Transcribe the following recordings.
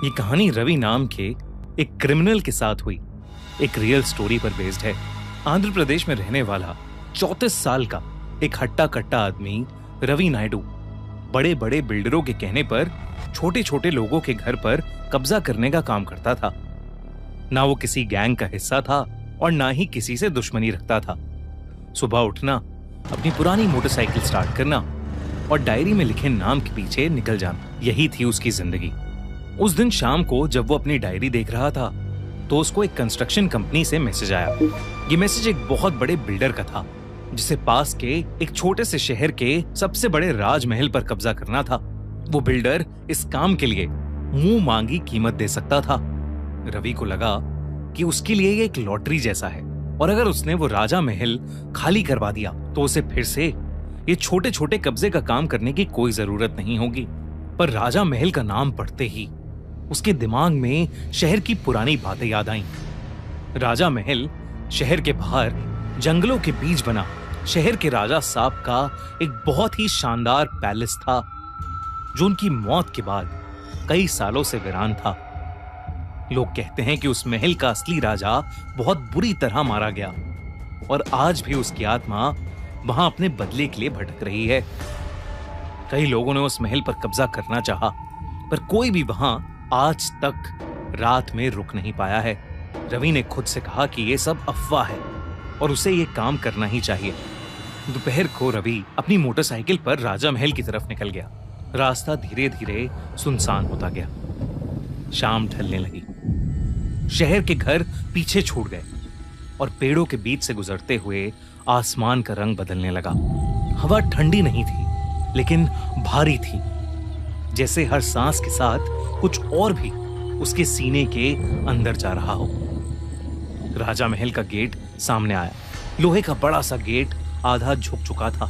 ये कहानी रवि नाम के एक क्रिमिनल के साथ हुई एक रियल स्टोरी पर बेस्ड है। आंध्र प्रदेश में रहने वाला 34 साल का एक हट्टा कट्टा आदमी रवि नायडू बड़े बड़े बिल्डरों के कहने पर छोटे छोटे लोगों के घर पर कब्जा करने का काम करता था। ना वो किसी गैंग का हिस्सा था और ना ही किसी से दुश्मनी रखता था। सुबह उठना, अपनी पुरानी मोटरसाइकिल स्टार्ट करना और डायरी में लिखे नाम के पीछे निकल जाना, यही थी उसकी जिंदगी। उस दिन शाम को जब वो अपनी डायरी देख रहा था तो उसको एक कंस्ट्रक्शन कंपनी से मैसेज आया। ये मैसेज एक बहुत बड़े बिल्डर का था जिसे पास के एक छोटे से शहर के सबसे बड़े राजमहल पर कब्जा करना था। वो बिल्डर इस काम के लिए मुंह मांगी कीमत दे सकता था। रवि को लगा कि उसके लिए ये एक लॉटरी जैसा है और अगर उसने वो राजा महल खाली करवा दिया तो उसे फिर से ये छोटे छोटे कब्जे का काम करने की कोई जरूरत नहीं होगी। पर राजा महल का नाम पढ़ते ही उसके दिमाग में शहर की पुरानी बातें याद आईं। राजा महल शहर के बाहर जंगलों के बीच बना शहर के राजा साहब का एक बहुत ही शानदार पैलेस था जो उनकी मौत के बाद कई सालों से वीरान था। लोग कहते हैं कि उस महल का असली राजा बहुत बुरी तरह मारा गया और आज भी उसकी आत्मा वहां अपने बदले के लिए भटक रही है। कई लोगों ने उस महल पर कब्जा करना चाहा पर कोई भी वहां आज तक रात में रुक नहीं पाया है। रवि ने खुद से कहा कि यह सब अफवाह है और उसे यह काम करना ही चाहिए। दोपहर को रवि अपनी मोटरसाइकिल पर राजा महल की तरफ निकल गया। रास्ता धीरे धीरे सुनसान होता गया। शाम ढलने लगी। शहर के घर पीछे छूट गए और पेड़ों के बीच से गुजरते हुए आसमान का रंग बदलने लगा। हवा ठंडी नहीं थी लेकिन भारी थी, जैसे हर सांस के साथ कुछ और भी उसके सीने के अंदर जा रहा हो। राजा महल का गेट सामने आया। लोहे का बड़ा सा गेट आधा झुक चुका था।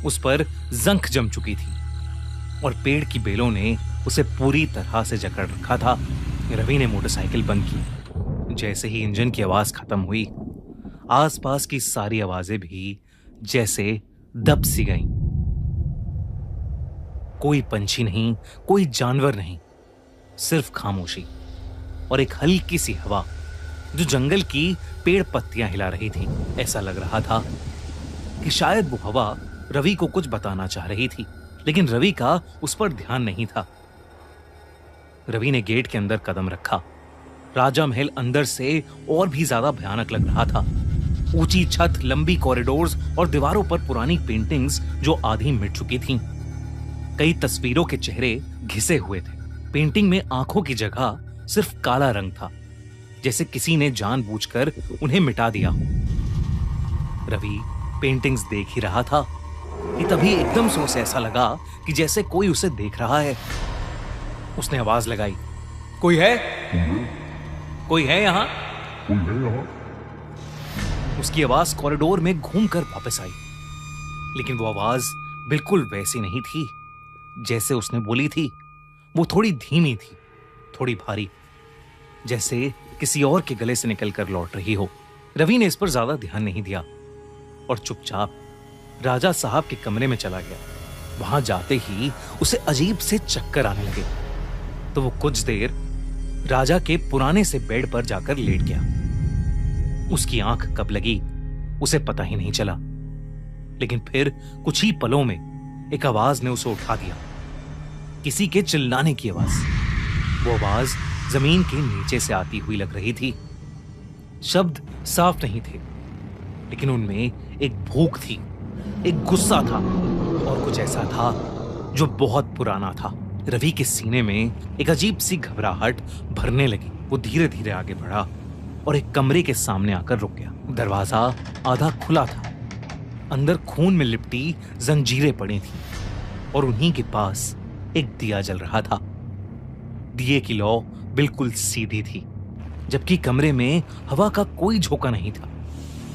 उस पर जंख जम चुकी थी और पेड़ की बेलों ने उसे पूरी तरह से जकड़ रखा था। रवि ने मोटरसाइकिल बंद की। जैसे ही इंजन की आवाज खत्म हुई, आसपास की सारी आवाजें भी जैसे दब सी गईं। कोई पंछी नहीं, कोई जानवर नहीं, सिर्फ खामोशी और एक हल्की सी हवा जो जंगल की पेड़ पत्तियां हिला रही थी। ऐसा लग रहा था कि शायद वो हवा रवि को कुछ बताना चाह रही थी, लेकिन रवि का उस पर ध्यान नहीं था। रवि ने गेट के अंदर कदम रखा। राजा महल अंदर से और भी ज्यादा भयानक लग रहा था। ऊंची छत, लंबी कॉरिडोर्स और दीवारों पर पुरानी पेंटिंग्स जो आधी मिट चुकी थीं। कई तस्वीरों के चेहरे घिसे हुए थे। पेंटिंग में आंखों की जगह सिर्फ काला रंग था, जैसे किसी ने जानबूझकर उन्हें मिटा दिया हो। रवि पेंटिंग्स देख ही रहा था कि तभी एकदम से उसे ऐसा लगा कि जैसे कोई उसे देख रहा है। उसने आवाज लगाई, कोई है? कोई है यहाँ? उसकी आवाज कॉरिडोर में घूमकर वापस आई, लेकिन वो आवाज बिल्कुल वैसी नहीं थी जैसे उसने बोली थी। वो थोड़ी धीमी थी, थोड़ी भारी, जैसे किसी और के गले से निकलकर लौट रही हो। रवि ने इस पर ज्यादा ध्यान नहीं दिया और चुपचाप राजा साहब के कमरे में चला गया। वहां जाते ही उसे अजीब से चक्कर आने लगे तो वो कुछ देर राजा के पुराने से बेड पर जाकर लेट गया। उसकी आंख कब लगी उसे पता ही नहीं चला, लेकिन फिर कुछ ही पलों में एक आवाज ने उसे उठा दिया। किसी के चिल्लाने की आवाज। वो आवाज जमीन के नीचे से आती हुई लग रही थी। शब्द साफ नहीं थे, लेकिन उनमें एक भूख थी, एक गुस्सा था और कुछ ऐसा था जो बहुत पुराना था। रवि के सीने में एक अजीब सी घबराहट भरने लगी। वो धीरे धीरे आगे बढ़ा और एक कमरे के सामने आकर रुक गया। दरवाजा आधा खुला था। अंदर खून में लिपटी जंजीरें पड़ी थीं और उन्हीं के पास एक दिया जल रहा था। दिए की लौ बिल्कुल सीधी थी, जबकि कमरे में हवा का कोई झोंका नहीं था।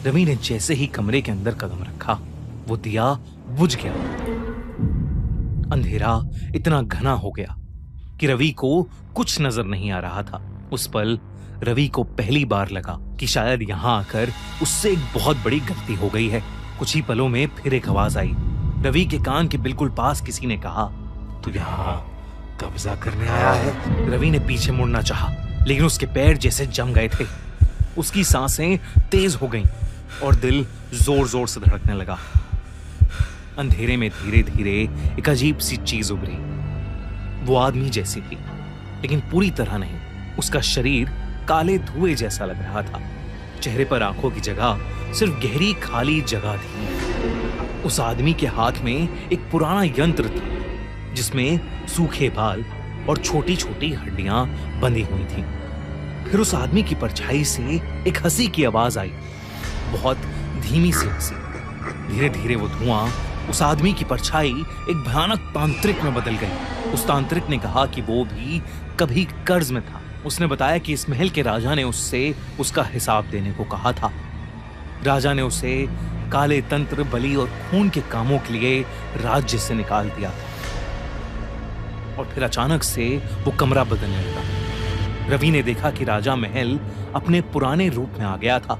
रवि ने जैसे ही कमरे के अंदर कदम रखा, वो दिया बुझ गया। अंधेरा इतना घना हो गया कि रवि को कुछ नजर नहीं आ रहा था। उस पल रवि को पहली बार लगा कि शायद यहां आकर उससे एक बहुत बड़ी गलती हो गई है। कुछ ही पलों में फिर एक आवाज आई। रवि के कान के बिल्कुल पास किसी ने कहा, तू कब्जा करने आया है। रवि ने पीछे मुड़ना चाहा, लेकिन उसके पैर जैसे जम गए थे। उसकी सांसें तेज हो गईं और दिल जोर जोर से धड़कने लगा। अंधेरे में धीरे धीरे एक अजीब सी चीज उभरी। वो आदमी जैसी थी, लेकिन पूरी तरह नहीं। उसका शरीर काले धुएं जैसा लग रहा था। चेहरे पर आंखों की जगह सिर्फ गहरी खाली जगह थी। उस आदमी के हाथ में एक पुराना यंत्र था, जिसमें सूखे बाल और छोटी छोटी हड्डियां बंधी हुई थीं। फिर उस आदमी की परछाई से एक हंसी की आवाज आई, बहुत धीमी सी हंसी। धीरे धीरे वो धुआं उस आदमी की परछाई एक भयानक तांत्रिक में बदल गई। उस तांत्रिक ने कहा कि वो भी कभी कर्ज में था। उसने बताया कि इस महल के राजा ने उससे उसका हिसाब देने को कहा था। राजा ने उसे काले तंत्र, बलि और खून के कामों के लिए राज्य से निकाल दिया था। और फिर अचानक से वो कमरा बदलने लगा। रवि ने देखा कि राजा महल अपने पुराने रूप में आ गया था।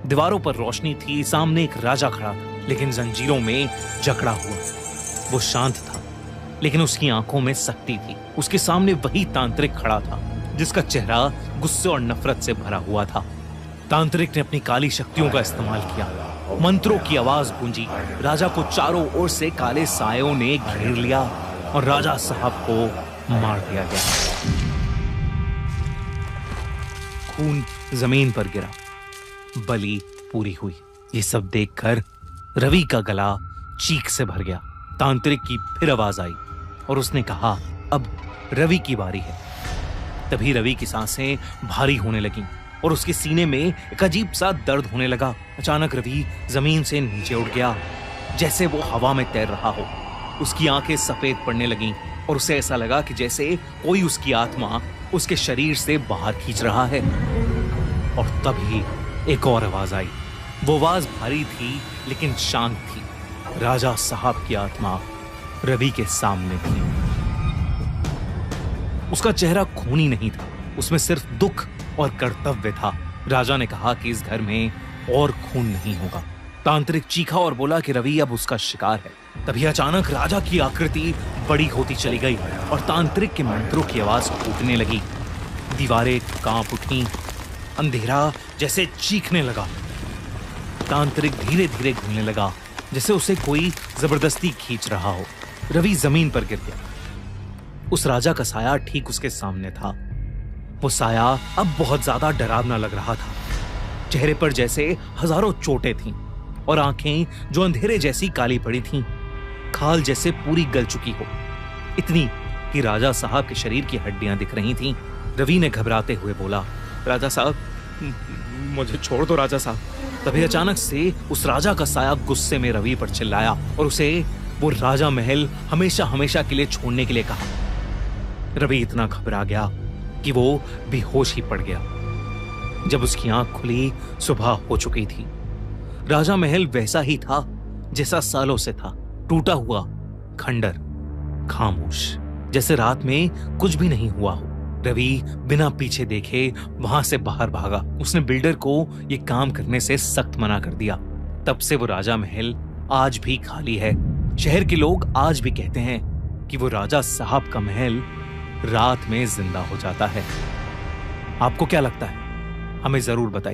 दीवारों पर रोशनी थी, सामने एक राजा खड़ा था, लेकिन जंजीरों में जकड़ा हुआ। वो शांत था, लेकिन उसकी आंखों में सख्ती थी। उसके सामने वही तांत्रिक खड़ा था, जिसका चेहरा गुस्से और नफरत से भरा हुआ था। तांत्रिक ने अपनी काली शक्तियों का इस्तेमाल किया। मंत्रों की आवाज गूंजी। राजा को चारों ओर से काले सायों ने घेर लिया और राजा साहब को मार दिया गया। खून जमीन पर गिरा, बलि पूरी हुई। ये सब देखकर रवि का गला चीख से भर गया। तांत्रिक की फिर आवाज आई और उसने कहा, अब रवि की बारी है। तभी रवि की सांसें भारी होने लगीं और उसके सीने में एक अजीब सा दर्द होने लगा। अचानक रवि जमीन से नीचे उठ गया, जैसे वो हवा में तैर रहा हो। उसकी आंखें सफेद पड़ने लगीं और उसे ऐसा लगा कि जैसे कोई उसकी आत्मा उसके शरीर से बाहर खींच रहा है। और तभी एक और आवाज आई। वो आवाज भारी थी, लेकिन शांत थी। राजा साहब की आत्मा रवि के सामने थी। उसका चेहरा खूनी नहीं था, उसमें सिर्फ दुख और कर्तव्य था। राजा ने कहा कि इस घर में और खून नहीं होगा। तांत्रिक चीखा और बोला कि रवि अब उसका शिकार है। तभी अचानक राजा की आकृति बड़ी होती चली गई और तांत्रिक के मंत्रों की आवाज टूटने लगी। दीवारें कांप उठी, अंधेरा जैसे चीखने लगा। तांत्रिक धीरे धीरे घूमने लगा, जैसे उसे कोई जबरदस्ती खींच रहा हो। रवि जमीन पर गिर गया। उस राजा का साया ठीक उसके सामने था। वो साया अब बहुत ज्यादा डरावना लग रहा था। चेहरे पर जैसे हजारों चोटें थीं और आंखें जो अंधेरे जैसी काली पड़ी थीं, खाल जैसे पूरी गल चुकी हो, इतनी कि राजा साहब के शरीर की हड्डियां दिख रही थीं। रवि ने घबराते हुए बोला, राजा साहब, मुझे छोड़ दो राजा साहब। तभी अचानक से उस राजा का साया गुस्से में रवि पर चिल्लाया और उसे वो राजा महल हमेशा हमेशा के लिए छोड़ने के लिए कहा। रवि इतना घबरा गया कि वो बेहोश ही पड़ गया। जब उसकी आंख खुली, सुबह हो चुकी थी। राजा महल वैसा ही था जैसा सालों से था, टूटा हुआ, खंडर, खामोश, जैसे रात में कुछ भी नहीं हुआ हो। रवि बिना पीछे देखे वहां से बाहर भागा। उसने बिल्डर को ये काम करने से सख्त मना कर दिया। तब से वो राजा महल आज भी खाली है। शहर के लोग आज भी कहते हैं कि वो राजा साहब का महल रात में जिंदा हो जाता है। आपको क्या लगता है? हमें जरूर बताइए।